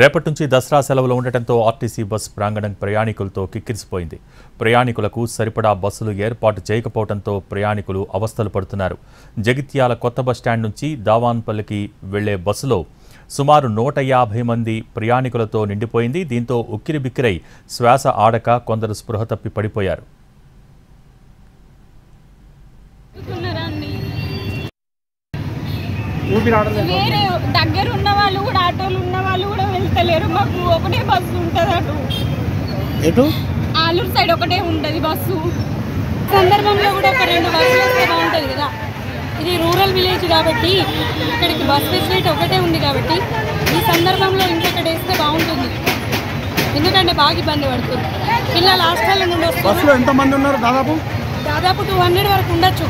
రేపటి నుంచి దసరా సెలవులు ఉండటంతో ఆర్టీసీ బస్ ప్రాంగణం ప్రయాణికులతో కిక్కిరిసిపోయింది. ప్రయాణికులకు సరిపడా బస్సులు ఏర్పాటు చేయకపోవడంతో ప్రయాణికులు అవస్థలు పడుతున్నారు. జగిత్యాల కొత్త బస్టాండ్ నుంచి దావాన్పల్లికి వెళ్లే బస్సులో సుమారు 150 మంది ప్రయాణికులతో నిండిపోయింది. దీంతో ఉక్కిరిబిక్కిరై శ్వాస ఆడక కొందరు స్పృహ తప్పి పడిపోయారు. వేరే దగ్గర ఉన్న వాళ్ళు కూడా ఆటోలు ఉన్న వాళ్ళు కూడా వెళ్తలేరు. మాకు ఒకటే బస్సు ఉంటుంది అటు ఆలూరు సైడ్ ఒకటే ఉంటుంది బస్సు. సందర్భంలో కూడా ఒక 2 బస్సులు వస్తే బాగుంటుంది కదా. ఇది రూరల్ విలేజ్ కాబట్టి ఇక్కడికి బస్ ఫెసిలిటీ ఒకటే ఉంది కాబట్టి ఈ సందర్భంలో ఇంకొకటి వేస్తే బాగుంటుంది. ఎందుకంటే బాగా ఇబ్బంది పడుతుంది. పిల్లలు హాస్టల్ నుండి వస్తారు. ఎంతమంది ఉన్నారు? దాదాపు 200 వరకు ఉండొచ్చు.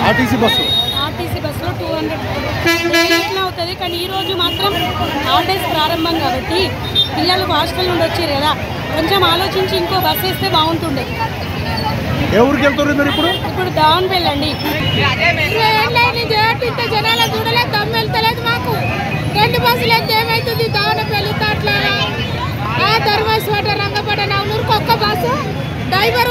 ఆర్టీసీ బస్సులో 200 అవుతుంది. కానీ ఈరోజు మాత్రం హాలిడేస్ ప్రారంభం కాబట్టి పిల్లలు హాస్టల్ నుండి వచ్చారు కదా, కొంచెం ఆలోచించి ఇంకో బస్సు వేస్తే బాగుంటుండే. ఎవరికి వెళ్తారు మీరు ఇప్పుడు దావన్పల్లి అండి. జనాల చూడలేదు, దమ్ము వెళ్తలేదు. మాకు 2 బస్సులు అయితే ఏమవుతుంది? దావనపల్లి, తట్ల, ధర్మేశ్వర, రంగపేట, నవనూరుకి ఒక్క బస్సు. డ్రైవర్